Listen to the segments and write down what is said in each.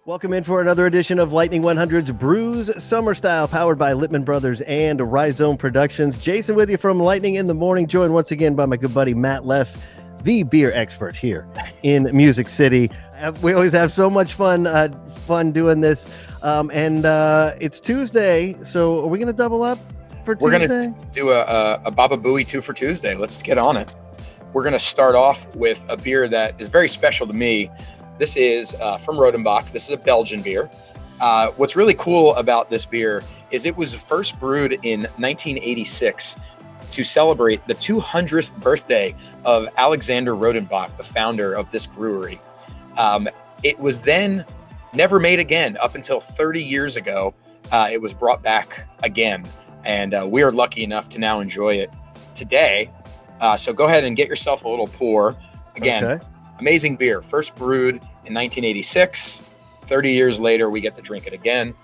Welcome in for another edition of Lightning 100's Brews Summer Style, powered by Lipman Brothers and Rhizome Productions. Jason with you from Lightning in the Morning, joined once again by my good buddy Matt Leff, the beer expert here in Music City. We always have so much fun doing this, and it's Tuesday, so are we going to double up for Tuesday? We're going to do a Baba Booey 2 for Tuesday. Let's get on it. We're going to start off with a beer that is very special to me. This is from Rodenbach. This is a Belgian beer. What's really cool about this beer is it was first brewed in 1986 to celebrate the 200th birthday of Alexander Rodenbach, the founder of this brewery. It was then never made again up until 30 years ago. It was brought back again, and we are lucky enough to now enjoy it today. So go ahead and get yourself a little pour. Again, okay. Amazing beer. First brewed in 1986. 30 years later, we get to drink it again.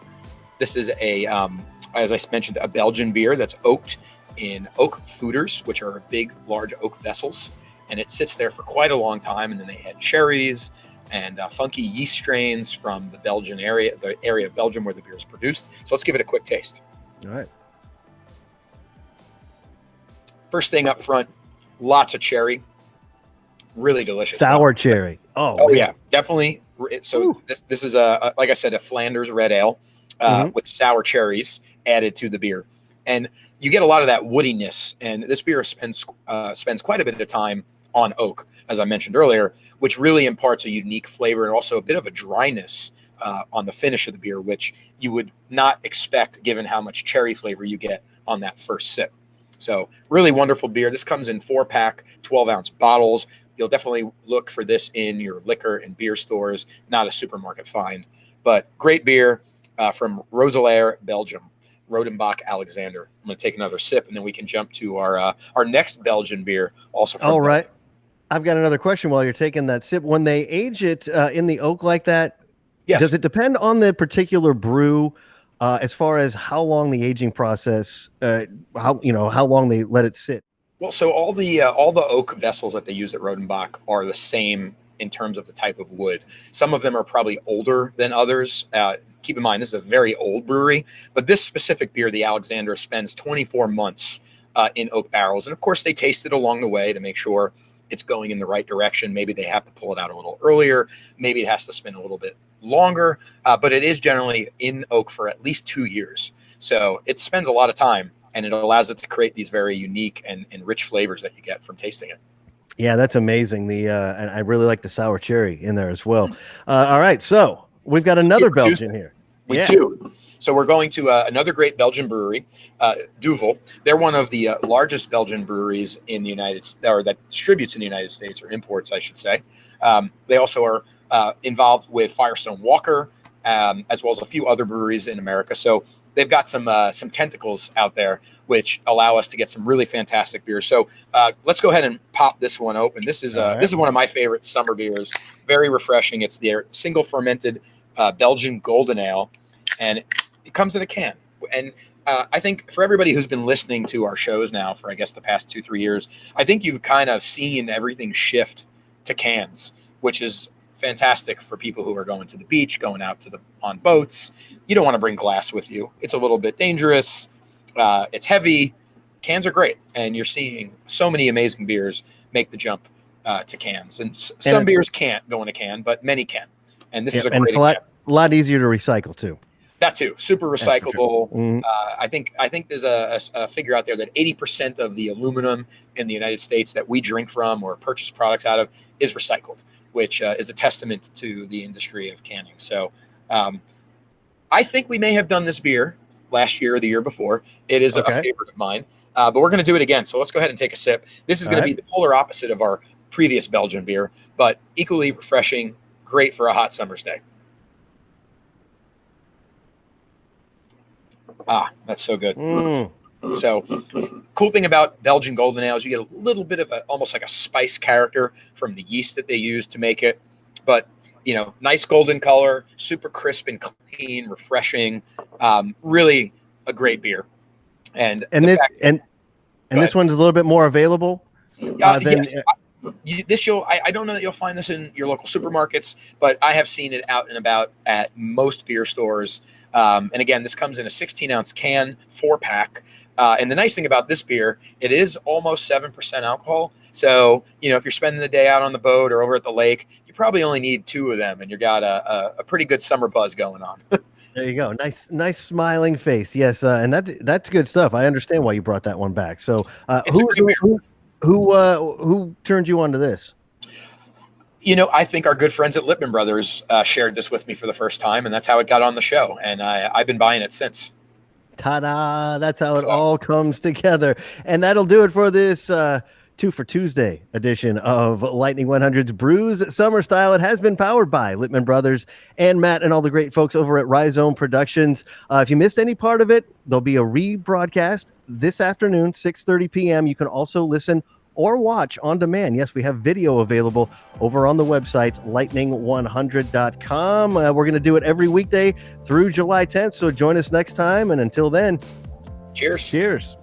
This is as I mentioned, a Belgian beer that's oaked in oak foeders, which are big, large oak vessels. And it sits there for quite a long time. And then they add cherries and funky yeast strains from the Belgian area, the area of Belgium where the beer is produced. So let's give it a quick taste. All right. First thing up front, lots of cherry. Really delicious. Sour cherry. Oh yeah, definitely. So this is like I said, a Flanders red ale with sour cherries added to the beer, and you get a lot of that woodiness. And this beer spends quite a bit of time on oak, as I mentioned earlier, which really imparts a unique flavor and also a bit of a dryness on the finish of the beer, which you would not expect given how much cherry flavor you get on that first sip. So really wonderful beer. This comes in 4-pack, 12-ounce bottles. You'll definitely look for this in your liquor and beer stores, not a supermarket find. But great beer from Roeselare, Belgium, Rodenbach Alexander. I'm going to take another sip, and then we can jump to our next Belgian beer, also from Belgium. Right. I've got another question while you're taking that sip. When they age it in the oak like that, yes. Does it depend on the particular brew? As far as how long the aging process, how long they let it sit. Well, so all the oak vessels that they use at Rodenbach are the same in terms of the type of wood. Some of them are probably older than others. Keep in mind, this is a very old brewery, but this specific beer, the Alexander, spends 24 months in oak barrels. And of course, they taste it along the way to make sure it's going in the right direction. Maybe they have to pull it out a little earlier. Maybe it has to spin a little bit longer, but it is generally in oak for at least 2 years. So it spends a lot of time, and it allows it to create these very unique and rich flavors that you get from tasting it. Yeah, that's amazing. And I really like the sour cherry in there as well. All right, so we've got another Belgian here. We do. So we're going to another great Belgian brewery, Duvel. They're one of the largest Belgian breweries in the United States, or that distributes in the United States, or imports, I should say. They also are involved with Firestone Walker, as well as a few other breweries in America. So they've got some tentacles out there, which allow us to get some really fantastic beers. So let's go ahead and pop this one open. This is this is one of my favorite summer beers. Very refreshing. It's their single fermented Belgian golden ale, and it comes in a can. And I think for everybody who's been listening to our shows now for, I guess, the past 2-3 years, I think you've kind of seen everything shift to cans, which is fantastic for people who are going to the beach, going out on boats. You don't want to bring glass with you. It's a little bit dangerous. It's heavy. Cans are great. And you're seeing so many amazing beers make the jump to cans. And some beers can't go in a can, but many can. And this is a great example. A lot easier to recycle too. That too, super recyclable. I think there's a figure out there that 80% of the aluminum in the United States that we drink from or purchase products out of is recycled, which is a testament to the industry of canning. So I think we may have done this beer last year or the year before. It is a favorite of mine, but we're going to do it again. So let's go ahead and take a sip. This is going to be the polar opposite of our previous Belgian beer, but equally refreshing, great for a hot summer's day. That's so good. So cool thing about Belgian golden ales, you get a little bit of almost like a spice character from the yeast that they use to make it. But, nice golden color, super crisp and clean, refreshing, really a great beer. And this one's a little bit more available. Yes. I don't know that you'll find this in your local supermarkets, but I have seen it out and about at most beer stores. And again, this comes in a 16-ounce can, 4-pack. And the nice thing about this beer, it is almost 7% alcohol. So, if you're spending the day out on the boat or over at the lake, you probably only need 2 of them, and you got a pretty good summer buzz going on. There you go. Nice smiling face. Yes, and that's good stuff. I understand why you brought that one back. So, It's a great beer. who turned you on to this? I think our good friends at Lipman Brothers shared this with me for the first time, and that's how it got on the show. And I've been buying it since. Ta-da! That's how it all comes together. And that'll do it for this 2 for Tuesday edition of Lightning 100's Brews Summer Style. It has been powered by Lipman Brothers and Matt and all the great folks over at Rhizome Productions. If you missed any part of it, there'll be a rebroadcast this afternoon, 6:30 p.m. You can also listen or watch on demand. Yes, we have video available over on the website, lightning100.com. We're going to do it every weekday through July 10th, so join us next time. And until then, cheers. Cheers.